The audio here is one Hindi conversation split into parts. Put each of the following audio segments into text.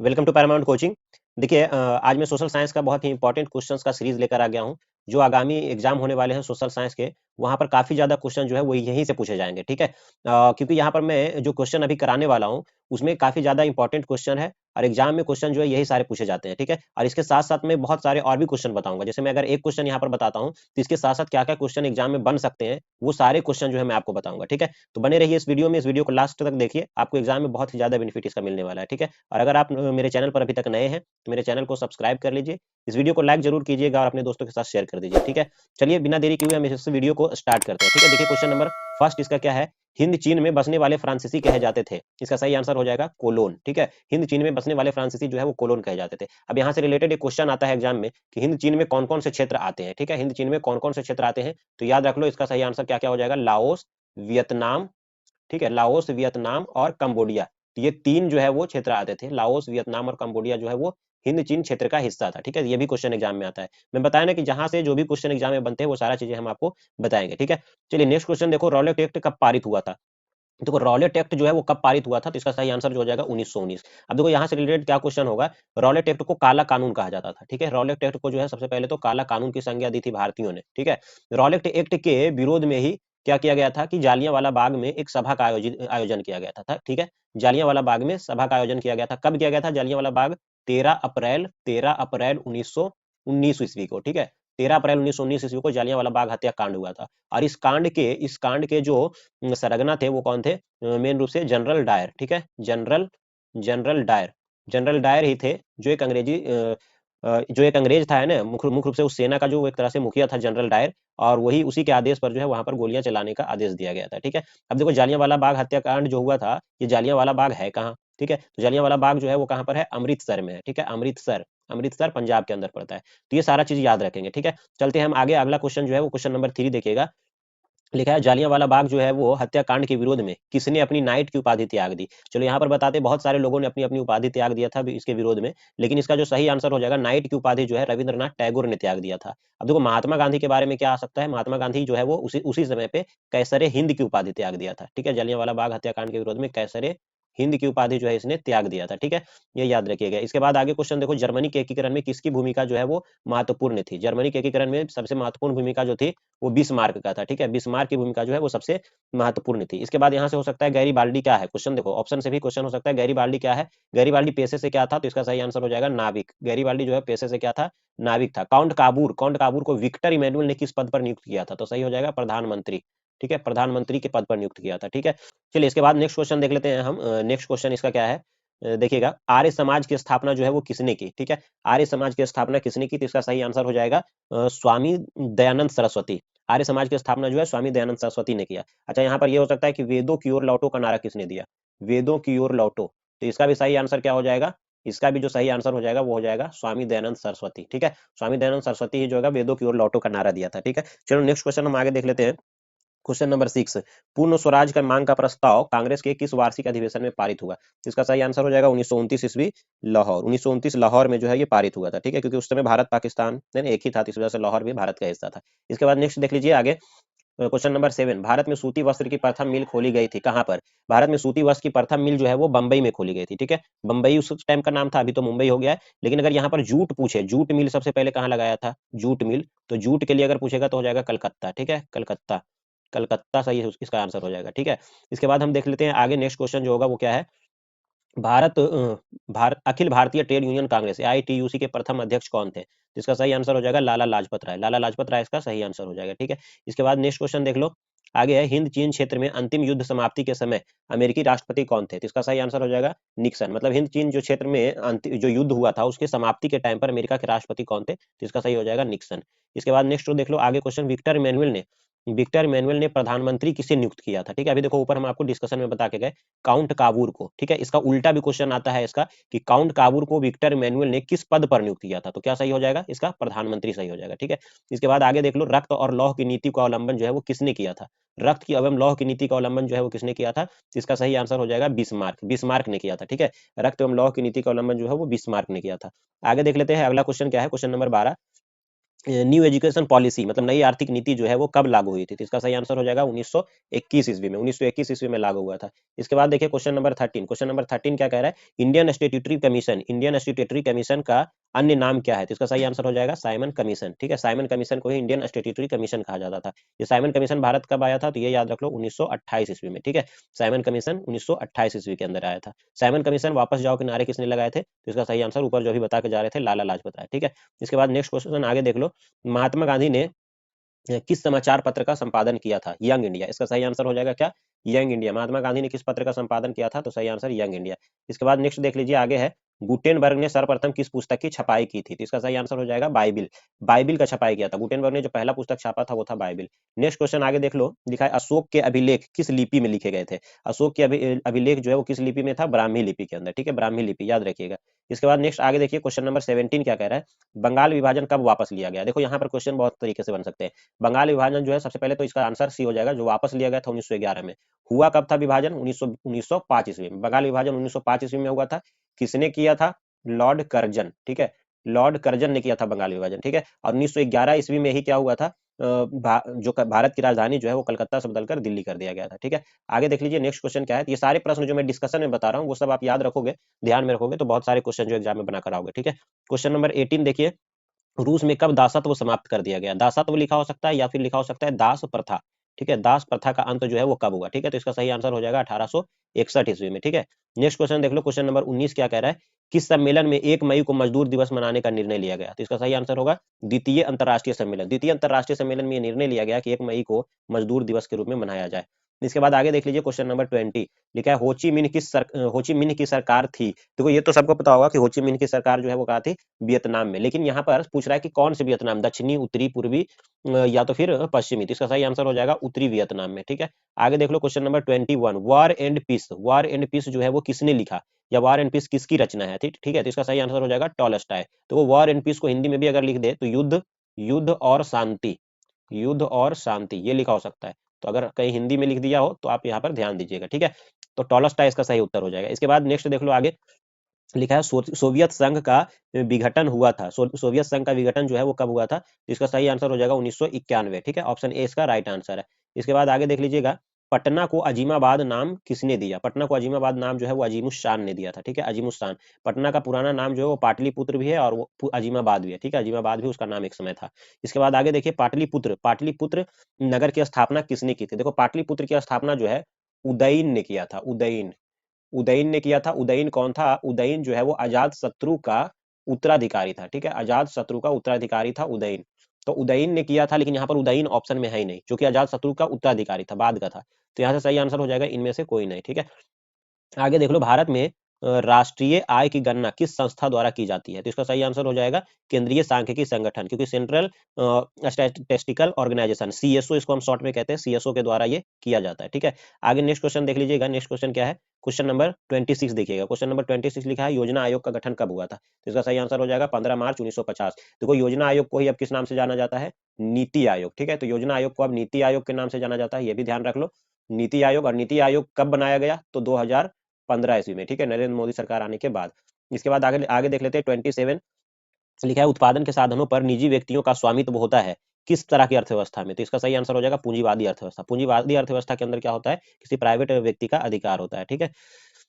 Welcome to Paramount coaching. देखिए आज मैं सोशल साइंस का बहुत ही इंपॉर्टेंट क्वेश्चंस का सीरीज लेकर आ गया हूं। जो आगामी एग्जाम होने वाले हैं सोशल साइंस के, वहां पर काफी ज्यादा क्वेश्चन जो है वो यहीं से पूछे जाएंगे, ठीक है। क्योंकि यहाँ पर मैं जो क्वेश्चन अभी कराने वाला हूँ उसमें काफी ज्यादा इंपॉर्टेंट क्वेश्चन है और एग्जाम में क्वेश्चन जो है यही सारे पूछे जाते हैं, ठीक है। और इसके साथ साथ मैं बहुत सारे और भी क्वेश्चन बताऊंगा। जैसे मैं अगर एक क्वेश्चन यहाँ पर बताता हूँ तो इसके साथ साथ क्या क्या क्वेश्चन एग्जाम में बन सकते हैं वो सारे क्वेश्चन जो है मैं आपको बताऊंगा, ठीक है। तो बने रहिए इस वीडियो में, इस वीडियो को लास्ट तक देखिए, आपको एग्जाम में बहुत ही ज्यादा बेनिफिट इसका मिलने वाला है, ठीक है। और अगर आप मेरे चैनल पर अभी तक नए हैं तो मेरे चैनल को सब्सक्राइब कर लीजिए, इस वीडियो को लाइक जरूर कीजिएगा और अपने दोस्तों के साथ शेयर कर दीजिए, ठीक है। चलिए बिना देरी किए हुए हम इस वीडियो को स्टार्ट करते हैं, ठीक है। देखिए क्वेश्चन नंबर फर्स्ट इसका क्या है। हिंद चीन में बसने वाले फ्रांसीसी कहे जाते थे। इसका सही आंसर हो जाएगा कोलोन, ठीक है। हिंद चीन में बसने वाले फ्रांसीसी जो है वो कोलोन कहे जाते थे। अब यहाँ से रिलेटेड एक क्वेश्चन आता है एग्जाम में कि हिंद चीन में कौन कौन से क्षेत्र आते हैं, ठीक है। हिंद चीन में कौन कौन से क्षेत्र आते हैं, तो याद रख लो इसका सही आंसर क्या क्या हो जाएगा। लाओस, वियतनाम, ठीक है, लाओस, वियतनाम और कंबोडिया। तो ये तीन जो है वो क्षेत्र आते थे। लाओस, वियतनाम और कंबोडिया जो है वो हिंद चीन क्षेत्र का हिस्सा था, ठीक है। ये भी क्वेश्चन एग्जाम में आता है। मैं बताया ना कि जहां से जो भी क्वेश्चन एग्जाम में बनते हैं वो सारा चीजें हम आपको बताएंगे, ठीक है। चलिए नेक्स्ट क्वेश्चन देखो, रॉलेट एक्ट कब पारित हुआ था। देखो रॉलेट एक्ट जो है वो कब पारित हुआ था, तो इसका सही आंसर जो हो जाएगा 1919। अब देखो यहाँ से रिलेटेड क्या क्वेश्चन होगा। रॉलेट एक्ट को काला कानून कहा जाता था, ठीक है। रॉलेट एक्ट को जो है सबसे पहले तो काला कानून की संज्ञा दी थी भारतीयों ने, ठीक है। रॉलेट एक्ट के विरोध में ही क्या किया गया था कि जालियांवाला बाग में एक सभा का आयोजन किया गया था, ठीक है। जालियांवाला बाग में सभा का आयोजन किया गया था। कब किया गया था जालियांवाला बाग? 13 अप्रैल 1919 ईस्वी को, ठीक है। 13 अप्रैल 1919 ईस्वी को जालियांवाला बाग हत्याकांड हुआ था। और इस कांड के जो सरगना थे वो कौन थे? मेन रूप से जनरल डायर, ठीक है। General general Dyer, general Dyer ही थे जो एक अंग्रेज था, है ना, मुख्य मुख्य रूप से उस सेना का जो एक तरह से मुखिया था जनरल डायर। और वही उसी के आदेश पर जो है वहां पर गोलियां चलाने का आदेश दिया गया था, ठीक है। अब देखो जालियांवाला बाग हत्याकांड जो हुआ था, ये जालियांवाला बाग है कहाँ, ठीक है। तो जालियांवाला बाग जो है वो कहाँ पर है? अमृतसर में है, ठीक है। अमृतसर, अमृतसर पंजाब के अंदर पड़ता है। तो ये सारा चीज याद रखेंगे, ठीक है। चलते हैं हम आगे। अगला क्वेश्चन जो है वो क्वेश्चन नंबर 3 देखिएगा। लिखा है जालियांवाला बाग जो है वो हत्याकांड के विरोध में किसने अपनी नाइट की उपाधि त्याग दी। चलो यहाँ पर बताते, बहुत सारे लोगों ने अपनी अपनी उपाधि त्याग दिया था इसके विरोध में, लेकिन इसका जो सही आंसर हो जाएगा, नाइट की उपाधि जो है रविंद्रनाथ टैगोर ने त्याग दिया था। अब देखो महात्मा गांधी के बारे में क्या आ सकता है। महात्मा गांधी जो है वो उसी उसी समय पे कैसरे हिंद की उपाधि त्याग दिया था, ठीक है। जालियांवाला बाग हत्याकांड के विरोध में कैसरे हिंद की उपाधि जो है इसने त्याग दिया था, ठीक है। ये याद रखिएगा। इसके बाद आगे क्वेश्चन देखो, जर्मनी के एकीकरण में किसकी भूमिका जो है वो महत्वपूर्ण थी। जर्मनी के एकीकरण में सबसे महत्वपूर्ण भूमिका जो थी वो बिस्मार्क का था, ठीक है। बिस्मार्क की भूमिका जो है वो सबसे महत्वपूर्ण थी। इसके बाद यहाँ से हो सकता है गैरीबाल्डी क्या है। क्वेश्चन देखो, ऑप्शन से भी क्वेश्चन हो सकता है गैरीबाल्डी क्या है। गैरीबाल्डी पेशे से क्या था, तो इसका सही आंसर हो जाएगा नाविक। गैरीबाल्डी जो है पेशे से क्या था? नाविक था। काउंट काबूर को विक्टर इमैनुअल ने किस पद पर नियुक्त किया था, तो सही हो जाएगा प्रधानमंत्री, ठीक है। प्रधानमंत्री के पद पर नियुक्त किया था, ठीक है। चलिए इसके बाद नेक्स्ट क्वेश्चन देख लेते हैं हम। नेक्स्ट क्वेश्चन इसका क्या है, देखिएगा, आर्य समाज की स्थापना जो है वो किसने की, ठीक है। आर्य समाज की स्थापना किसने की, तो इसका सही आंसर हो जाएगा स्वामी दयानंद सरस्वती। आर्य समाज की स्थापना जो है स्वामी दयानंद सरस्वती ने किया। अच्छा यहाँ पर ये हो सकता है कि वेदों की ओर लौटो का नारा किसने दिया। वेदों की ओर लौटो, तो इसका भी सही आंसर क्या हो जाएगा? इसका भी जो सही आंसर हो जाएगा वो हो जाएगा स्वामी दयानंद सरस्वती, ठीक है। स्वामी दयानंद सरस्वती ही जो है वेदों की ओर लौटो का नारा दिया था, ठीक है। चलो नेक्स्ट क्वेश्चन हम आगे देख लेते हैं। क्वेश्चन नंबर 6, पूर्ण स्वराज का मांग का प्रस्ताव कांग्रेस के किस वार्षिक अधिवेशन में पारित हुआ। इसका सही आंसर हो जाएगा 1929 ईस्वी, लाहौर। 1929 लाहौर में जो है ये पारित हुआ था, ठीक है। क्योंकि उस समय भारत पाकिस्तान एक ही था, तो इस वजह से लाहौर भी भारत का हिस्सा था। इसके बाद नेक्स्ट देख लीजिए आगे। क्वेश्चन नंबर 7, भारत में सूती वस्त्र की प्रथम मिल खोली गई थी कहां पर। भारत में सूती वस्त्र की प्रथम मिल जो है वो बंबई में खोली गई थी, ठीक है। बंबई उस टाइम का नाम था, अभी तो मुंबई हो गया है। लेकिन अगर यहाँ पर जूट पूछे, जूट मिल सबसे पहले कहाँ लगाया था, जूट मिल, तो जूट के लिए अगर पूछेगा तो हो जाएगा कलकत्ता, ठीक है। कलकत्ता, कलकत्ता सही है, इसका आंसर हो जाएगा, ठीक है। इसके बाद हम देख लेते हैं आगे। नेक्स्ट क्वेश्चन जो होगा वो क्या है। Akhil Bharatiya trade union Congress AITUC के प्रथम अध्यक्ष कौन थे, तो इसका सही आंसर हो जाएगा लाला लाजपत राय। लाला लाजपत राय इसका सही आंसर हो जाएगा, ठीक है। इसके बाद नेक्स्ट क्वेश्चन देख लो। आगे है, हिंद चीन क्षेत्र में अंतिम युद्ध समाप्ति के समय अमेरिकी राष्ट्रपति कौन थे, तो इसका सही आंसर हो जाएगा निक्सन। मतलब हिंद चीन जो क्षेत्र में जो युद्ध हुआ था उसके समाप्ति के टाइम पर अमेरिका के राष्ट्रपति कौन थे, तो इसका सही हो जाएगा निक्सन। इसके बाद नेक्स्ट देख लो आगे क्वेश्चन, विक्टर मैनुअल ने प्रधानमंत्री किसे नियुक्त किया था, ठीक है। अभी देखो ऊपर हम आपको डिस्कशन में बता के गए काउंट काबूर को, ठीक है। इसका उल्टा भी क्वेश्चन आता है इसका कि काउंट काबूर को विक्टर इमैनुअल ने किस पद पर नियुक्त किया था, तो क्या सही हो जाएगा? इसका प्रधानमंत्री सही हो जाएगा, ठीक है। इसके बाद आगे देख लो, रक्त और लौह की नीति का अवलंबन जो है वो किसने किया था। रक्त की एवं लौह की नीति का अवलंबन जो है वो किसने किया था, तो इसका सही आंसर हो जाएगा बिस्मार्क। बिस्मार्क ने किया था, ठीक है। रक्त एवं लौह की नीति का अवलंबन जो है वो बिस्मार्क ने किया था। आगे देख लेते हैं अगला क्वेश्चन क्या है, question number 12। New education policy मतलब नई आर्थिक नीति जो है वो कब लागू हुई थी? तो इसका सही आंसर हो जाएगा 1921 ईस्वी में। 1921 ईस्वी में लागू हुआ था। इसके बाद देखिए क्वेश्चन नंबर 13। क्वेश्चन नंबर 13 क्या कह रहा है? इंडियन स्टैट्यूटरी कमीशन का अन्य नाम क्या है? तो इसका सही आंसर हो जाएगा साइमन कमीशन। ठीक है, साइमन कमीशन को ही इंडियन स्टैट्यूटरी कमीशन कहा जाता था। ये साइमन कमीशन भारत कब आया था? तो ये याद रख लो 1928 ईस्वी में। ठीक है, साइमन कमीशन 1928 ईस्वी के अंदर आया था। साइमन कमीशन वापस जाओ के नारे किसने लगाए थे? तो इसका सही आंसर ऊपर जो भी बता के जा रहे थे, लाला लाजपत राय। ठीक है, इसके बाद नेक्स्ट क्वेश्चन आगे देख लो। महात्मा गांधी ने किस समाचार पत्र का संपादन किया था? Young India. इसका सही आंसर हो जाएगा क्या? Young India. महात्मा गांधी ने किस पत्र का संपादन किया था? तो सही आंसर यंग इंडिया। इसके बाद नेक्स्ट देख लीजिए, आगे है गुटेनबर्ग ने सर्वप्रथम किस पुस्तक की छपाई की थी? तो इसका सही आंसर हो जाएगा बाइबिल। बाइबिल का छपाई किया था गुटेनबर्ग ने। जो पहला पुस्तक छापा था वो था बाइबिल। नेक्स्ट क्वेश्चन आगे देख लो, लिखा है अशोक के अभिलेख किस लिपि में लिखे गए थे? अशोक के अभिलेख जो है वो किस लिपि में था? ब्राह्मी लिपि के अंदर। ठीक है, ब्राह्मी लिपि याद रखिएगा। इसके बाद नेक्स्ट आगे देखिए, क्वेश्चन नंबर 17 क्या कह रहा है? बंगाल विभाजन कब वापस लिया गया? देखो यहाँ पर क्वेश्चन बहुत तरीके से बन सकते हैं। बंगाल विभाजन जो है, सबसे पहले तो इसका आंसर सी हो जाएगा, जो वापस लिया गया था 1911 में। हुआ कब था विभाजन? 1905 ईस्वी में। बंगाल विभाजन 1905 ईस्वी में हुआ था। किसने किया था? Lord Curzon. ठीक है, लॉर्ड कर्जन ने किया था बंगाल विभाजन। ठीक है, और 1911 ईस्वी में ही क्या हुआ था? जो भारत की राजधानी जो है वो कलकत्ता से बदलकर दिल्ली कर दिया गया था। ठीक है, आगे देख लीजिए नेक्स्ट क्वेश्चन क्या है। ये सारे प्रश्न जो मैं डिस्कशन में बता रहा हूँ वो सब आप याद रखोगे, ध्यान में रखोगे, तो बहुत सारे क्वेश्चन जो एग्जाम में बनाकर आओगे। ठीक है, क्वेश्चन नंबर 18 देखिए, रूस में कब दासत्व समाप्त कर दिया गया? दासत्व लिखा हो सकता है या फिर लिखा हो सकता है दास प्रथा। ठीक है, दास प्रथा का अंत जो है वो कब हुआ? ठीक है, तो इसका सही आंसर हो जाएगा 1861 ईस्वी में। ठीक है, नेक्स्ट क्वेश्चन देख लो, क्वेश्चन नंबर 19 क्या कह रहा है? किस सम्मेलन में 1 मई को मजदूर दिवस मनाने का निर्णय लिया गया? तो इसका सही आंसर होगा द्वितीय अंतर्राष्ट्रीय सम्मेलन। द्वितीय अंतर्राष्ट्रीय सम्मेलन में यह निर्णय लिया गया कि 1 मई को मजदूर दिवस के रूप में मनाया जाए। इसके बाद आगे देख लीजिए, क्वेश्चन नंबर 20 लिखा है होची मिन्ह की सरकार थी। देखो ये तो सबको पता होगा कि होची मिन्ह की सरकार जो है वो कहाँ थी? वियतनाम में। लेकिन यहाँ पर पूछ रहा है कि कौन से वियतनाम? दक्षिणी, उत्तरी, पूर्वी या तो फिर पश्चिमी। तो इसका सही आंसर हो जाएगा उत्तरी वियतनाम में। ठीक है, आगे देख लो, question number 21 War and Peace. War and Peace जो है वो किसने लिखा, या वॉर एंड पीस किसकी रचना है? ठीक ठीक है, तो इसका सही आंसर हो जाएगा टॉलस्टॉय। तो वो वॉर एंड पीस को हिंदी में भी अगर लिख दे तो युद्ध, युद्ध और शांति, युद्ध और शांति ये लिखा हो सकता है। तो अगर कहीं हिंदी में लिख दिया हो तो आप यहाँ पर ध्यान दीजिएगा। ठीक है, तो टॉलस्टॉय इसका सही उत्तर हो जाएगा। इसके बाद नेक्स्ट देख लो, आगे लिखा है सोवियत संघ का विघटन हुआ था। सोवियत संघ का विघटन जो है वो कब हुआ था? तो इसका सही आंसर हो जाएगा 1991। ठीक है, ऑप्शन ए इसका राइट आंसर है। इसके बाद आगे देख लीजिएगा, पटना को अजीमाबाद नाम किसने दिया? पटना को अजीमाबाद नाम जो है वो अजीमुशान ने दिया था। ठीक है, अजीमुशान। पटना का पुराना नाम जो है वो पाटलिपुत्र भी है और वो अजीमाबाद भी है। ठीक है, अजीमाबाद भी उसका नाम एक समय था। इसके बाद आगे देखिए, पाटलिपुत्र, पाटलिपुत्र नगर की स्थापना किसने की थी? देखो पाटलिपुत्र की स्थापना जो है उदयन ने किया था। उदयन, उदयन ने किया था। उदयन कौन था? उदयन जो है वो अजात शत्रु का उत्तराधिकारी था। ठीक है, अजात शत्रु का उत्तराधिकारी था उदयन। तो उदयन ने किया था, लेकिन यहाँ पर उदयन ऑप्शन में है ही नहीं, जो कि अजात शत्रु का उत्तराधिकारी था, बाद का था। तो यहाँ से सही आंसर हो जाएगा इनमें से कोई नहीं। ठीक है, आगे देख लो, भारत में राष्ट्रीय आय की गणना किस संस्था द्वारा की जाती है? तो इसका सही आंसर हो जाएगा केंद्रीय सांख्यिकी संगठन, क्योंकि सेंट्रल स्टैटिस्टिकल ऑर्गेनाइजेशन, सीएसओ इसको हम शॉर्ट में कहते हैं, सीएसओ के द्वारा ये किया जाता है। ठीक है, आगे नेक्स्ट क्वेश्चन देख लीजिएगा। नेक्स्ट क्वेश्चन क्या है? क्वेश्चन नंबर 26 देखिएगा। क्वेश्चन नंबर 26 लिखा है योजना आयोग का गठन कब हुआ था? तो इसका सही आंसर हो जाएगा 15 मार्च 1950। देखो योजना आयोग को ही अब किस नाम से जाना जाता है? नीति आयोग। ठीक है, तो योजना आयोग को अब नीति आयोग के नाम से जाना जाता है, ये भी ध्यान रख लो। नीति आयोग, और नीति आयोग कब बनाया गया? तो 2015 ईस्वी में। ठीक है, नरेंद्र मोदी सरकार आने के बाद। इसके बाद आगे आगे देख लेते हैं 27 लिखा है उत्पादन के साधनों पर निजी व्यक्तियों का स्वामित्व होता है किस तरह की अर्थव्यवस्था में? तो इसका सही आंसर हो जाएगा पूंजीवादी अर्थव्यवस्था। पूंजीवादी अर्थव्यवस्था के अंदर क्या होता है? किसी प्राइवेट व्यक्ति का अधिकार होता है। ठीक है,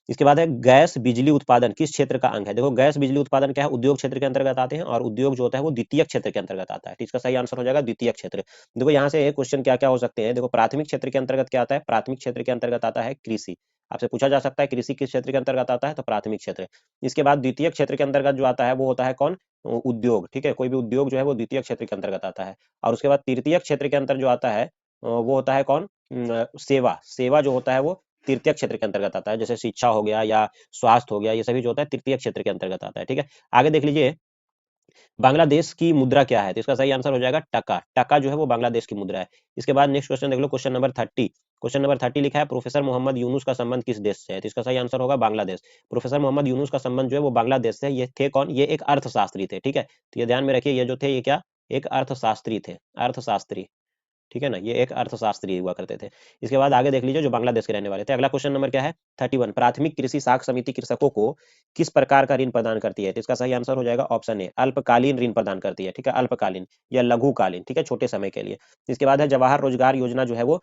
इसके बाद है गैस बिजली उत्पादन किस क्षेत्र का अंग है? देखो गैस बिजली उत्पादन क्या है? उद्योग क्षेत्र के अंतर्गत आते हैं, और उद्योग जो होता है वो द्वितीय क्षेत्र के अंतर्गत आता है। तो इसका सही आंसर हो जाएगा द्वितीय क्षेत्र। देखो यहाँ से क्वेश्चन क्या क्या हो सकते हैं। देखो प्राथमिक क्षेत्र के अंतर्गत क्या आता है? प्राथमिक क्षेत्र के अंतर्गत आता है कृषि। आपसे पूछा जा सकता है कृषि किस क्षेत्र के अंतर्गत आता है? तो प्राथमिक क्षेत्र। इसके बाद द्वितीय क्षेत्र के अंतर्गत जो आता है वो होता है कौन? उद्योग। ठीक है, कोई भी उद्योग जो है वो द्वितीय क्षेत्र के अंतर्गत आता है। और उसके बाद तृतीय क्षेत्र के अंतर जो आता है वो होता है कौन? सेवा। सेवा जो होता है वो तृतीय क्षेत्र के अंतर्गत आता है, जैसे शिक्षा हो गया या स्वास्थ्य हो गया, ये सभी जो होता है तृतीय क्षेत्र के अंतर्गत आता है। ठीक है, आगे देख लीजिए, बांग्लादेश की मुद्रा क्या है? तो इसका सही आंसर हो जाएगा टका। टका जो है वो बांग्लादेश की मुद्रा है। इसके बाद नेक्स्ट क्वेश्चन देख लो, क्वेश्चन नंबर 30। क्वेश्चन नंबर 30 लिखा है प्रोफेसर मोहम्मद यूनुस का संबंध किस देश से है? तो इसका सही आंसर होगा बांग्लादेश। प्रोफेसर मोहम्मद यूनुस का संबंध जो है वो बांग्लादेश से। ये थे कौन? ये एक अर्थशास्त्री थे। ठीक है, तो ये ध्यान में रखिए, ये जो थे ये क्या? एक अर्थशास्त्री थे, अर्थशास्त्री। ठीक है ना, ये एक अर्थशास्त्री हुआ करते थे। इसके बाद आगे देख लीजिए, जो बांग्लादेश के रहने वाले थे। अगला क्वेश्चन नंबर क्या है, 31, प्राथमिक कृषि साख समिति कृषकों को किस प्रकार का ऋण प्रदान करती है? तो इसका सही आंसर हो जाएगा ऑप्शन ए, अल्पकालीन ऋण प्रदान करती है। ठीक है, अल्पकालीन या लघुकालीन, ठीक है, छोटे समय के लिए। इसके बाद है जवाहर रोजगार योजना जो है वो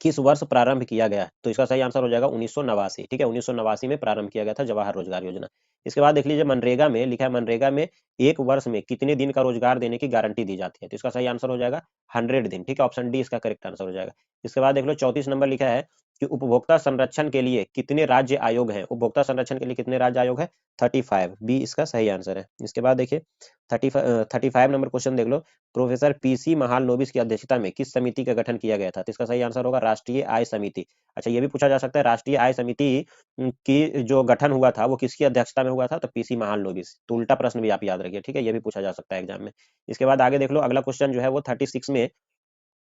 किस वर्ष प्रारंभ किया गया? तो इसका सही आंसर हो जाएगा 1989। ठीक है, 1989 में प्रारंभ किया गया था जवाहर रोजगार योजना। इसके बाद देख लीजिए, मनरेगा में लिखा है, मनरेगा में एक वर्ष में कितने दिन का रोजगार देने की गारंटी दी जाती है? तो इसका सही आंसर हो जाएगा 100 दिन। ठीक है, ऑप्शन डी इसका करेक्ट आंसर हो जाएगा। इसके बाद देख लो 34 नंबर लिखा है कि उपभोक्ता संरक्षण के लिए कितने राज्य आयोग हैं? उपभोक्ता संरक्षण के लिए कितने राज्य आयोग है? 35, बी इसका सही आंसर है। इसके बाद देखिए 35 नंबर क्वेश्चन देख लो, प्रोफेसर पीसी महालनोबिस की अध्यक्षता में किस समिति का गठन किया गया था? तो इसका सही आंसर होगा राष्ट्रीय आय समिति। अच्छा, ये भी पूछा जा सकता है, राष्ट्रीय आय समिति की जो गठन हुआ था वो किसकी अध्यक्षता में हुआ था? तो पीसी महालनोबिस। तो उल्टा प्रश्न भी आप याद रखिए, ठीक है, ये भी पूछा जा सकता है एग्जाम में। इसके बाद आगे देख लो, अगला क्वेश्चन जो है वो 36 में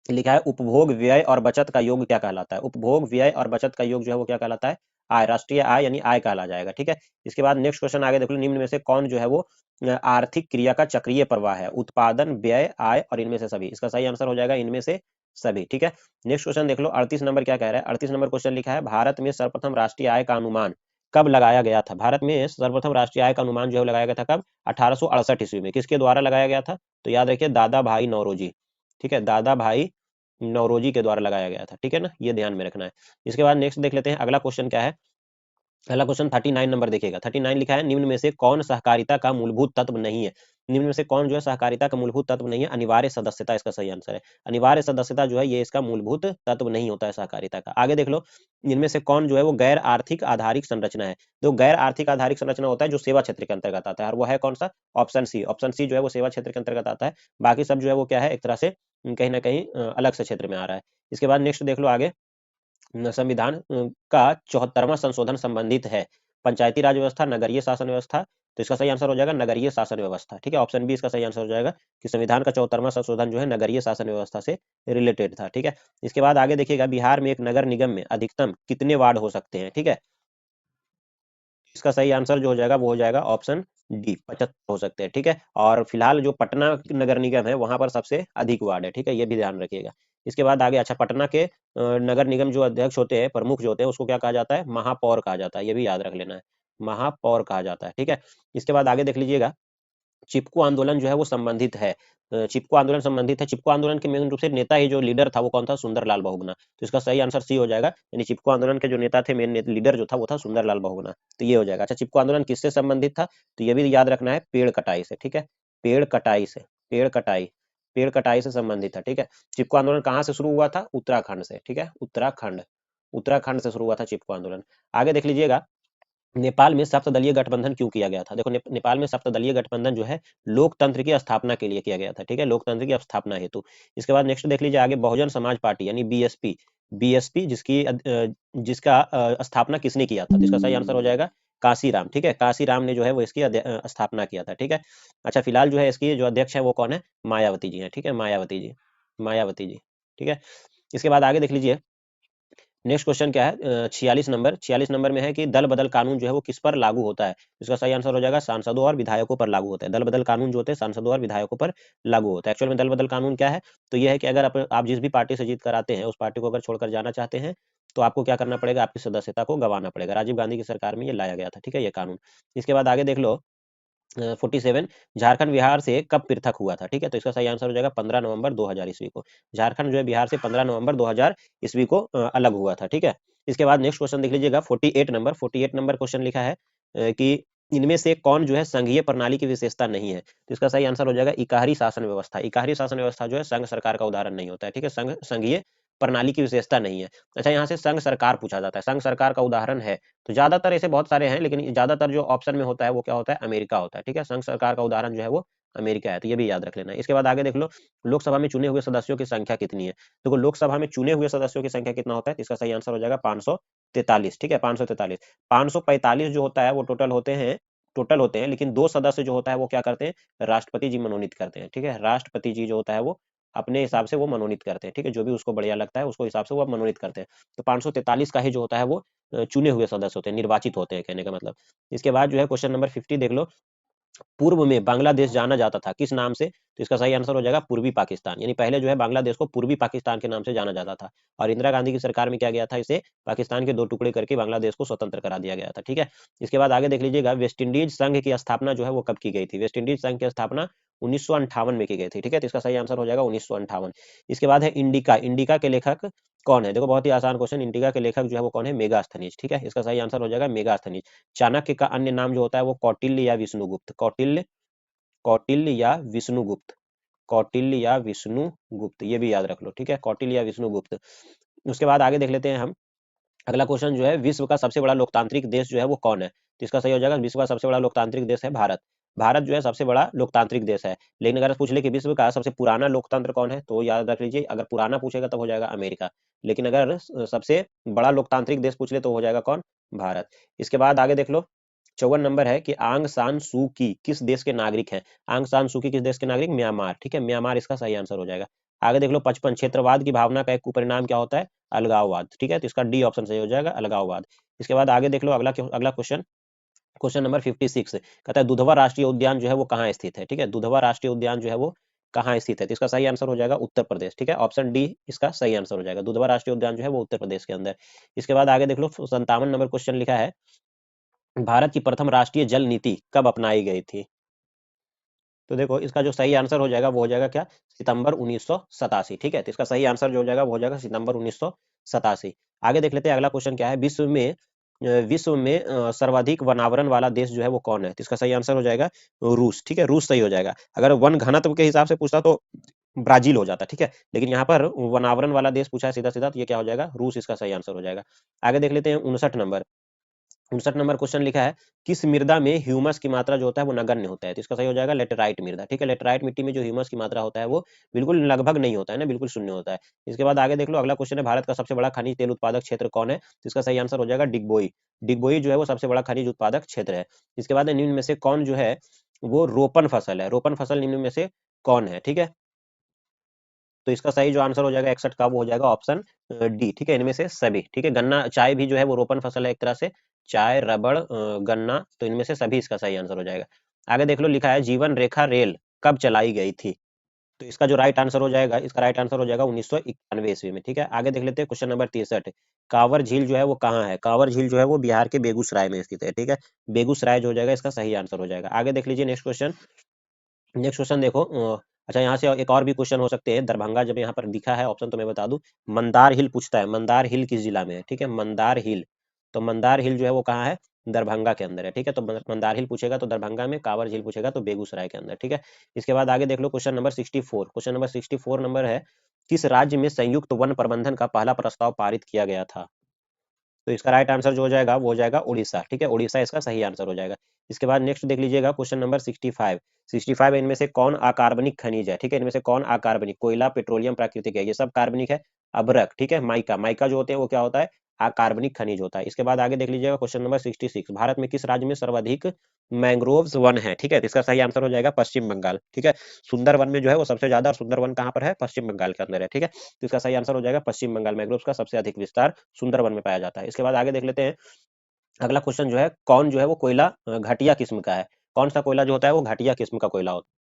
लिखा है, उपभोग व्यय और बचत का योग क्या कहलाता है? उपभोग व्यय और बचत का योग जो है वो क्या कहलाता है? आय, राष्ट्रीय आय यानी आय कहला जाएगा। ठीक है, इसके बाद नेक्स्ट क्वेश्चन आगे देख लो, निम्न में से कौन जो है वो आर्थिक क्रिया का चक्रीय प्रवाह है? उत्पादन, व्यय, आय और इनमें से सभी। इसका सही आंसर हो जाएगा इनमें से सभी। ठीक है, नेक्स्ट क्वेश्चन देख लो, 38 नंबर क्या कह रहा है? 38 नंबर क्वेश्चन लिखा है, भारत में सर्वप्रथम राष्ट्रीय आय का अनुमान कब लगाया गया था? भारत में सर्वप्रथम राष्ट्रीय आय का अनुमान जो है लगाया गया था कब? 1868 ईस्वी में। किसके द्वारा लगाया गया था? तो याद रखिए, दादा भाई नौरोजी। ठीक है, दादा भाई नौरोजी के द्वारा लगाया गया था। ठीक है ना, ये ध्यान में रखना है। इसके बाद नेक्स्ट देख लेते हैं, अगला क्वेश्चन क्या है? अगला क्वेश्चन 39 नंबर देखिएगा। 39 लिखा है, निम्न में से कौन सहकारिता का मूलभूत तत्व नहीं है? निम्न में से कौन जो है सहकारिता का मूलभूत तत्व नहीं है? अनिवार्य सदस्यता इसका सही आंसर है। अनिवार्य सदस्यता जो है ये इसका मूलभूत तत्व नहीं होता है सहकारिता का। आगे देख लो, इनमें से कौन जो है वो गैर आर्थिक आधारिक संरचना है? जो गैर आर्थिक आधारिक संरचना होता है जो सेवा क्षेत्र के अंतर्गत आता है, और वो है कौन सा? Option C. ऑप्शन सी जो है वो सेवा क्षेत्र के अंतर्गत आता है। बाकी सब जो है वो क्या है, एक तरह से कहीं ना कहीं अलग से क्षेत्र में आ रहा है। इसके बाद नेक्स्ट देख लो आगे, संविधान का 74वां संशोधन संबंधित है पंचायती राज व्यवस्था, नगरीय शासन व्यवस्था। तो इसका सही आंसर हो जाएगा नगरीय शासन व्यवस्था। ठीक है, ऑप्शन बी इसका सही आंसर हो जाएगा कि संविधान का 74वां संशोधन जो है नगरीय शासन व्यवस्था से रिलेटेड था। ठीक है, इसके बाद आगे देखिएगा, बिहार में एक नगर निगम में अधिकतम कितने वार्ड हो सकते हैं? ठीक है, इसका सही आंसर जो हो जाएगा वो हो जाएगा ऑप्शन डी, 75 हो सकते हैं। ठीक है, और फिलहाल जो पटना नगर निगम है वहां पर सबसे अधिक वार्ड है। ठीक है, ये भी ध्यान रखिएगा। इसके बाद आगे, अच्छा, पटना के नगर निगम जो अध्यक्ष होते हैं, प्रमुख जो होते हैं, उसको क्या कहा जाता है? महापौर कहा जाता है। ये भी याद रख लेना है, महापौर कहा जाता है। ठीक है, इसके बाद आगे देख लीजिएगा, चिपको आंदोलन जो है वो संबंधित है, चिपको आंदोलन संबंधित है। चिपको आंदोलन के मेन रूप से नेता ही जो लीडर था वो कौन था? सुंदरलाल बहुगुणा। तो इसका सही आंसर सी हो जाएगा, यानी चिपको आंदोलन के जो नेता थे, मेन लीडर जो था वो था सुंदरलाल बहुगुणा। तो ये हो जाएगा। अच्छा, चिपको आंदोलन किससे संबंधित था? तो ये भी याद रखना है, पेड़ कटाई से। ठीक है, पेड़ कटाई से, पेड़ कटाई, पेड़ कटाई से संबंधित था। ठीक है, चिपको आंदोलन कहाँ से शुरू हुआ था? उत्तराखंड से। ठीक है, उत्तराखंड, उत्तराखंड से शुरू हुआ था चिपको आंदोलन। आगे देख लीजिएगा, नेपाल में सप्तदलीय गठबंधन क्यों किया गया था? देखो, नेपाल में सप्तदलीय गठबंधन जो है लोकतंत्र की स्थापना के लिए किया गया था। ठीक है, लोकतंत्र की स्थापना हेतु। इसके बाद नेक्स्ट देख लीजिए आगे, बहुजन समाज पार्टी यानी बीएसपी, बीएसपी जिसका स्थापना किसने किया था? तो इसका सही आंसर हो जाएगा काशीराम। ठीक है, काशीराम ने जो है वो इसकी स्थापना किया था। ठीक है, अच्छा, फिलहाल जो है इसकी जो अध्यक्ष है वो कौन है? मायावती जी है। ठीक है, मायावती जी, मायावती जी। ठीक है, इसके बाद आगे देख लीजिए, नेक्स्ट क्वेश्चन क्या है? 46 नंबर, 46 नंबर में है कि दल बदल कानून जो है वो किस पर लागू होता है? इसका सही आंसर हो जाएगा सांसदों और विधायकों पर लागू होता है। दल बदल कानून जो होते हैं सांसदों और विधायकों पर लागू होता है। एक्चुअल में दल बदल कानून क्या है? तो ये है कि अगर आप जिस भी पार्टी से जीत कर आते हैं, उस पार्टी को अगर छोड़कर जाना चाहते हैं तो आपको क्या करना पड़ेगा? आपकी सदस्यता को गंवाना पड़ेगा। राजीव गांधी की सरकार में ये लाया गया था। ठीक है, ये कानून। इसके बाद आगे देख लो, 47, झारखंड बिहार से कब पृथक हुआ था? ठीक है, तो इसका सही आंसर हो जाएगा 15 नवंबर 2000 ईस्वी को। झारखंड जो है बिहार से 15 नवंबर 2000 ईस्वी को अलग हुआ था। ठीक है, इसके बाद नेक्स्ट क्वेश्चन देख लीजिएगा, 48 नंबर, 48 नंबर क्वेश्चन लिखा है कि इनमें से कौन जो है संघीय प्रणाली की विशेषता नहीं है? तो इसका सही आंसर हो जाएगा इकाहरी शासन व्यवस्था। इकाहरी शासन व्यवस्था जो है संघ सरकार का उदाहरण नहीं होता है। ठीक है, संघीय प्रणाली की विशेषता नहीं है। अच्छा, यहाँ से संघ सरकार पूछा जाता है, संघ सरकार का उदाहरण है, तो ज्यादातर ऐसे बहुत सारे हैं, लेकिन ज्यादातर जो ऑप्शन में होता है वो क्या होता है? अमेरिका होता है। ठीक है, संघ सरकार का उदाहरण जो है वो अमेरिका है। तो ये भी याद रख लेना है। इसके बाद आगे देख लो, लोकसभा में चुने हुए सदस्यों की संख्या कितनी है? देखो, लोकसभा में चुने हुए सदस्यों की संख्या कितना होता है? इसका सही आंसर हो जाएगा 543। ठीक है, 543, 545 जो होता है वो टोटल होते हैं, लेकिन 2 सदस्य जो होता है वो क्या करते हैं? राष्ट्रपति जी मनोनीत करते हैं। ठीक है, राष्ट्रपति जी जो होता है वो अपने हिसाब से वो मनोनीत करते हैं। ठीक है, जो भी उसको बढ़िया लगता है उसको हिसाब से वो मनोनीत करते हैं। तो 543 का ही जो होता है वो चुने हुए सदस्य होते हैं, निर्वाचित होते हैं, कहने का मतलब। इसके बाद जो है क्वेश्चन नंबर 50 देख लो, पूर्व में बांग्लादेश जाना जाता था किस नाम से? तो इसका सही आंसर हो जाएगा पूर्वी पाकिस्तान। यानी पहले जो है बांग्लादेश को पूर्वी पाकिस्तान के नाम से जाना जाता था, और इंदिरा गांधी की सरकार में क्या गया था, इसे पाकिस्तान के दो टुकड़े करके बांग्लादेश को स्वतंत्र करा दिया गया था। ठीक है, इसके बाद आगे देख लीजिएगा, वेस्ट इंडीज संघ की स्थापना जो है वो कब की गई थी? वेस्ट इंडीज संघ की स्थापना 1958 में की गई थी। ठीक है, तो इसका सही आंसर हो जाएगा 1958। इसके बाद है इंडिका। इंडिका के लेखक कौन है? देखो बहुत ही आसान क्वेश्चन। इंडिका के लेखक जो है वो कौन है? मेगास्थनीज। ठीक है, इसका सही आंसर हो जाएगा मेगास्थनीज। चाणक्य का अन्य नाम जो होता है वो कौटिल्य या विष्णुगुप्त। कौटिल्य, कौटिल्य या विष्णुगुप्त, कौटिल्य या विष्णुगुप्त, ये भी याद रख लो। ठीक है, कौटिल्य या विष्णुगुप्त। उसके बाद आगे देख लेते हैं हम। अगला क्वेश्चन जो है, विश्व का सबसे बड़ा लोकतांत्रिक देश जो है वो कौन है? तो इसका सही हो जाएगा, विश्व का सबसे बड़ा लोकतांत्रिक देश है भारत। भारत जो है सबसे बड़ा लोकतांत्रिक देश है। लेकिन अगर पूछ ले कि विश्व का सबसे पुराना लोकतंत्र कौन है, तो याद रख लीजिए, अगर पुराना पूछेगा तब हो जाएगा अमेरिका। लेकिन अगर सबसे बड़ा लोकतांत्रिक देश पूछ ले तो हो जाएगा कौन? भारत। इसके बाद आगे देख लो, 54 नंबर है कि आंग सान सू की किस देश के नागरिक हैं? आंग सान सू की किस देश के नागरिक? म्यांमार। ठीक है, म्यांमार इसका सही आंसर हो जाएगा। आगे देख लो 55, क्षेत्रवाद की भावना का एक कुपरिणाम क्या होता है? अलगाववाद। ठीक है, तो इसका डी ऑप्शन सही हो जाएगा, अलगाववाद। इसके बाद आगे देख लो, अगला अगला क्वेश्चन, क्वेश्चन नंबर 56 कहता है दुधवा राष्ट्रीय उद्यान जो है वो कहाँ स्थित है? ठीक है, दुधवा राष्ट्रीय उद्यान जो है वो कहाँ स्थित है? तो इसका सही आंसर हो जाएगा उत्तर प्रदेश। ठीक है, ऑप्शन डी इसका सही आंसर हो जाएगा। दुधवा राष्ट्रीय उद्यान जो है वो उत्तर प्रदेश के अंदर। इसके बाद आगे देख लो, 57 नंबर क्वेश्चन लिखा है, भारत की प्रथम राष्ट्रीय जल नीति कब अपनाई गई थी? तो देखो इसका जो सही आंसर हो जाएगा वो हो जाएगा क्या? सितंबर 1987। ठीक है, तो इसका सही आंसर जो हो जाएगा वो हो जाएगा सितंबर 1987। आगे देख लेते हैं अगला क्वेश्चन क्या है, विश्व में सर्वाधिक वनावरण वाला देश जो है वो कौन है? तो इसका सही आंसर हो जाएगा रूस। ठीक है, रूस सही हो जाएगा। अगर वन घनत्व के हिसाब से पूछता तो ब्राजील हो जाता। ठीक है, लेकिन यहाँ पर वनावरण वाला देश पूछा है सीधा सीधा, तो ये क्या हो जाएगा? रूस इसका सही आंसर हो जाएगा। आगे देख लेते हैं 59 नंबर। 59 नंबर क्वेश्चन लिखा है, किस मृदा में ह्यूमस की मात्रा जो होता है वो नगण्य होता है? तो इसका सही हो जाएगा लेटेराइट मृदा। ठीक है, लेटेराइट मिट्टी में जो ह्यूमस की मात्रा होता है वो बिल्कुल लगभग नहीं होता है ना, बिल्कुल शून्य होता है। इसके बाद आगे देख लो, अगला क्वेश्चन है, भारत का सबसे बड़ा खनिज तेल उत्पादक क्षेत्र कौन है? तो इसका सही आंसर हो जाएगा डिगबोई। डिगबोई जो है वो सबसे बड़ा खनिज उत्पादक क्षेत्र है। इसके बाद निम्न में से कौन जो है वो रोपण फसल है? रोपण फसल निम्न में से कौन है? ठीक है, तो इसका सही जो आंसर हो जाएगा 61 का वो हो जाएगा ऑप्शन डी। ठीक है, इनमें से सभी। ठीक है, गन्ना चाय भी जो है वो रोपण फसल है एक तरह से, चाय रबड़ गन्ना, तो इनमें से सभी इसका सही आंसर हो जाएगा। आगे देख लो, लिखा है जीवन रेखा रेल कब चलाई गई थी? तो इसका जो राइट आंसर हो जाएगा, इसका राइट आंसर हो जाएगा 1991 ईस्वी में। ठीक है, आगे देख लेते हैं क्वेश्चन नंबर 63, कांवर झील जो है वो कहाँ है? कांवर झील जो है वो बिहार के बेगूसराय में स्थित है। ठीक है, बेगूसराय जो हो जाएगा इसका सही आंसर हो जाएगा। आगे देख लीजिए नेक्स्ट क्वेश्चन। नेक्स्ट क्वेश्चन देखो, अच्छा यहाँ से एक और भी क्वेश्चन हो सकते हैं। दरभंगा जब यहाँ पर दिखा है ऑप्शन तो मैं बता दूं, मंदार हिल पूछता है, मंदार हिल किस जिला में है? ठीक है, मंदार हिल, तो मंदार हिल जो है वो कहाँ है? दरभंगा के अंदर है। ठीक है, तो मंदार हिल पूछेगा तो दरभंगा में, कांवर झील पूछेगा तो बेगूसराय के अंदर। ठीक है, इसके बाद आगे देख लो question number 64। Question number 64 number है, किस राज्य में संयुक्त वन प्रबंधन का पहला प्रस्ताव पारित किया गया था? तो इसका राइट आंसर जो हो जाएगा वो हो जाएगा उड़ीसा। ठीक है, उड़ीसा इसका सही आंसर हो जाएगा। इसके बाद नेक्स्ट देख लीजिएगा क्वेश्चन नंबर 65। 65 इनमें से कौन अकार्बनिक खनिज है? ठीक है, इनमें से कौन अकार्बनिक? कोयला, पेट्रोलियम, प्राकृतिक है, ये सब कार्बनिक है। अभ्रक, ठीक है, माइका, माइका जो होते हैं वो क्या होता है? अकार्बनिक खनिज होता है। इसके बाद आगे देख लीजिएगा क्वेश्चन नंबर 66, भारत में किस राज्य में सर्वाधिक मैंग्रोव्स वन है? ठीक है, तो इसका सही आंसर हो जाएगा पश्चिम बंगाल। ठीक है, सुंदर वन में जो है वो सबसे ज्यादा, सुंदर वन कहाँ पर है? पश्चिम बंगाल के अंदर है। ठीक है, तो इसका सही आंसर हो जाएगा पश्चिम बंगाल। मैंग्रोव्स का सबसे अधिक विस्तार सुंदरवन में पाया जाता है। इसके बाद आगे देख लेते हैं, अगला क्वेश्चन जो है, कौन जो है वो कोयला घटिया किस्म का है? कौन सा कोयला जो होता है वो घटिया किस्म का कोयला होता है?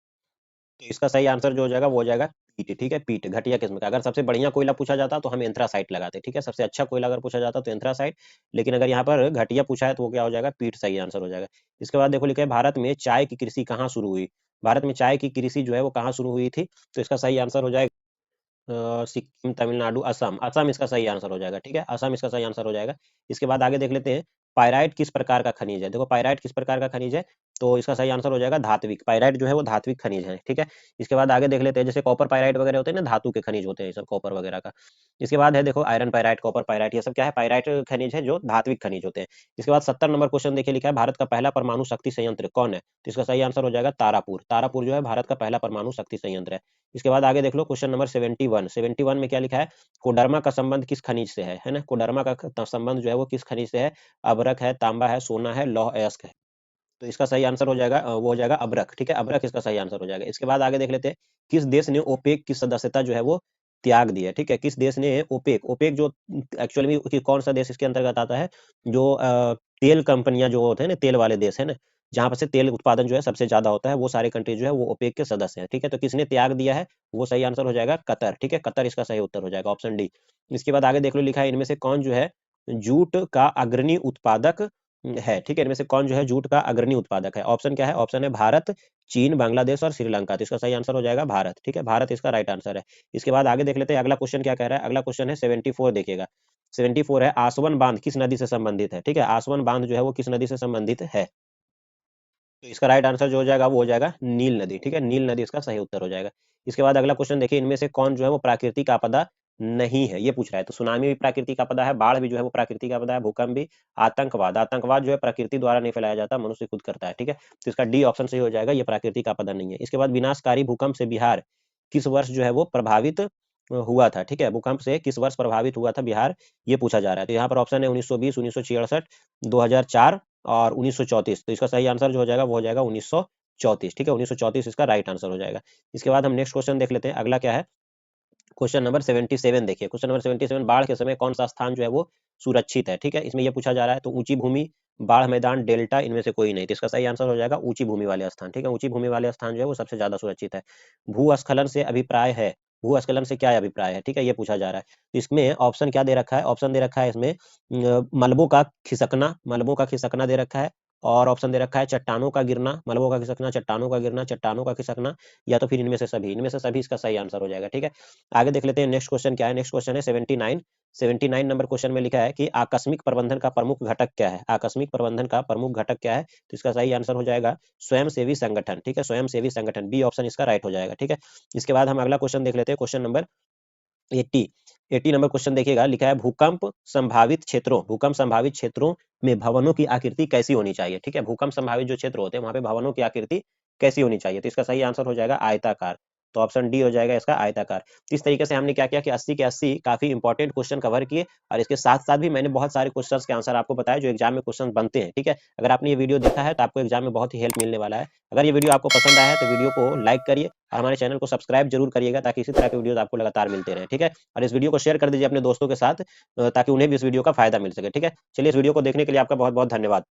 तो इसका सही आंसर जो हो जाएगा वो हो जाएगा पीट। ठीक है, पीट घटिया किस्म का। अगर सबसे बढ़िया कोयला पूछा जाता तो हम एंथ्रासाइट लगाते। ठीक है, सबसे अच्छा कोयला अगर पूछा जाता तो एंथ्रासाइट, लेकिन अगर यहाँ पर घटिया पूछा है तो वो क्या हो जाएगा? पीट सही आंसर हो जाएगा। इसके बाद देखो लिखा है, भारत में चाय की कृषि कहाँ शुरू हुई? भारत में चाय की कृषि जो है वो कहाँ शुरू हुई थी? तो इसका सही आंसर हो जाएगा सिक्किम, तमिलनाडु, असम। असम इसका सही आंसर हो जाएगा। ठीक है, असम इसका सही आंसर हो जाएगा। इसके बाद आगे देख लेते हैं, पायराइट किस प्रकार का खनिज है? देखो पायराइट किस प्रकार का खनिज है, तो इसका सही आंसर हो जाएगा धात्विक। पायराइट जो है वो धात्विक खनिज है। ठीक है, इसके बाद आगे देख लेते हैं, जैसे कॉपर पायराइट वगैरह होते हैं ना, धातु के खनिज होते हैं ये सब, कॉपर वगैरह का। इसके बाद है देखो आयरन पायराइट, कॉपर पायराइट, ये सब क्या है? पायराइट खनिज है जो धात्विक खनिज होते हैं। इसके बाद 70 नंबर क्वेश्चन देखिए, लिखा है भारत का पहला परमाणु शक्ति संयंत्र कौन है? तो इसका सही आंसर हो जाएगा तारापुर। तारापुर जो है भारत का पहला परमाणु शक्ति संयंत्र है। इसके बाद आगे देख लो क्वेश्चन नंबर 71। 71 में क्या लिखा है? कोडरमा का संबंध किस खनिज से है ना? कोडरमा का संबंध जो है वो किस खनिज से है? अभ्रक है, तांबा है, सोना है, लौह अयस्क है। तो इसका सही आंसर हो जाएगा वो हो जाएगा अभ्रक। ठीक है, अभ्रक इसका सही आंसर हो जाएगा। इसके बाद आगे देख लेते हैं, किस देश ने ओपेक की सदस्यता जो है वो त्याग दी है? ठीक है, किस देश ने ओपेक, ओपेक जो एक्चुअली में कौन सा देश इसके अंतर्गत आता है? जो तेल कंपनियां जो होते हैं ना, तेल वाले देश है ना, जहां पर से तेल उत्पादन जो है सबसे ज्यादा होता है, वो सारे कंट्री जो है वो ओपेक के सदस्य हैं। ठीक है, तो किसने त्याग दिया है, वो सही आंसर हो जाएगा कतर। ठीक है, कतर इसका सही उत्तर हो जाएगा, ऑप्शन डी। इसके बाद आगे देख लो, लिखा है इनमें से कौन जो है जूट का अग्रणी उत्पादक है। ठीक है, इनमें से कौन जो है जूट का अग्रणी उत्पादक है। ऑप्शन क्या है, ऑप्शन है भारत, चीन, बांग्लादेश और श्रीलंका। तो इसका सही आंसर हो जाएगा भारत। ठीक है, भारत इसका राइट आंसर है। इसके बाद आगे देख लेते हैं अगला क्वेश्चन क्या कह रहा है। अगला क्वेश्चन है 74, देखिएगा 74 है, आसवन बांध किस नदी से संबंधित है। ठीक है, आसवन बांध जो है वो किस नदी से संबंधित है। तो इसका राइट आंसर जो हो जाएगा वो हो जाएगा नील नदी। ठीक है, नील नदी इसका सही उत्तर हो जाएगा। इसके बाद अगला क्वेश्चन देखिए, इनमें से कौन जो है वो प्राकृतिक आपदा नहीं है, ये पूछ रहा है। तो सुनामी भी प्राकृतिक आपदा है, बाढ़ भी जो है वो प्राकृतिक आपदा है, भूकंप भी, आतंकवाद, आतंकवाद जो है प्रकृति द्वारा नहीं फैलाया जाता, मनुष्य खुद करता है। ठीक है, तो इसका डी ऑप्शन सही हो जाएगा, ये प्राकृतिक आपदा नहीं है। इसके बाद विनाशकारी भूकंप से बिहार किस वर्ष जो है वो प्रभावित हुआ था। ठीक है, भूकंप से किस वर्ष प्रभावित हुआ था बिहार, ये पूछा जा रहा है। तो यहाँ पर ऑप्शन है 1920, 1966, 2004 और 1934। तो इसका सही आंसर जो हो जाएगा वो हो जाएगा 1934। ठीक है, 1934 इसका राइट आंसर हो जाएगा। इसके बाद हम नेक्स्ट क्वेश्चन देख लेते हैं, अगला क्या है, क्वेश्चन नंबर 77 देखिए। क्वेश्चन नंबर 77, बाढ़ के समय कौन सा स्थान जो है वो सुरक्षित है। ठीक है, इसमें ये पूछा जा रहा है, तो ऊंची भूमि, बाढ़ मैदान, डेल्टा, इनमें से कोई नहीं। तो इसका सही आंसर हो जाएगा ऊंची भूमि वाले स्थान। ठीक है, ऊंची भूमि वाले स्थान जो है वो सबसे ज्यादा सुरक्षित है। भूस्खलन से अभिप्राय है, भूस्खलन से क्या अभिप्राय है। ठीक है, ये पूछा जा रहा है। तो इसमें ऑप्शन क्या दे रखा है, ऑप्शन दे रखा है इसमें मलबों का खिसकना, मलबों का खिसकना दे रखा है। और ऑप्शन दे रखा है चट्टानों का गिरना, मलबों का खिसकना, चट्टानों का गिरना, चट्टानों का खिसकना, या तो फिर इनमें से सभी, इनमें से सभी इसका सही आंसर हो जाएगा। ठीक है, आगे देख लेते हैं नेक्स्ट क्वेश्चन क्या है। नेक्स्ट क्वेश्चन है 79। 79 नंबर क्वेश्चन में लिखा है कि आकस्मिक प्रबंधन का प्रमुख घटक क्या है। आकस्मिक प्रबंधन का प्रमुख घटक क्या है, तो इसका सही आंसर हो जाएगा स्वयंसेवी संगठन। ठीक है, स्वयंसेवी संगठन, बी ऑप्शन इसका राइट हो जाएगा। ठीक है, इसके बाद हम अगला क्वेश्चन देख लेते हैं, क्वेश्चन नंबर 80। 80 नंबर क्वेश्चन देखिएगा, लिखा है भूकंप संभावित क्षेत्रों, भूकंप संभावित क्षेत्रों में भवनों की आकृति कैसी होनी चाहिए। ठीक है, भूकंप संभावित जो क्षेत्र होते हैं वहां पे भवनों की आकृति कैसी होनी चाहिए। तो इसका सही आंसर हो जाएगा आयताकार। तो ऑप्शन डी हो जाएगा इसका आयताकार। इस तरीके से हमने क्या किया कि 80 के 80 काफी इंपॉर्टेंट क्वेश्चन कवर किए, और इसके साथ साथ भी मैंने बहुत सारे क्वेश्चंस के आंसर आपको बताया जो एग्जाम में क्वेश्चन बनते हैं। ठीक है, अगर आपने ये वीडियो देखा है तो आपको एग्जाम में बहुत ही हेल्प मिलने वाला है। अगर ये वीडियो आपको पसंद आया है तो वीडियो को लाइक करिए और हमारे चैनल को सब्सक्राइब जरूर करिएगा, ताकि इसी तरह के वीडियो आपको लगातार मिलते रहे। ठीक है, और इस वीडियो को शेयर कर दीजिए अपने दोस्तों के साथ, ताकि उन्हें भी इस वीडियो का फायदा मिल सके। ठीक है, चलिए इस वीडियो को देखने के लिए आपका बहुत बहुत धन्यवाद।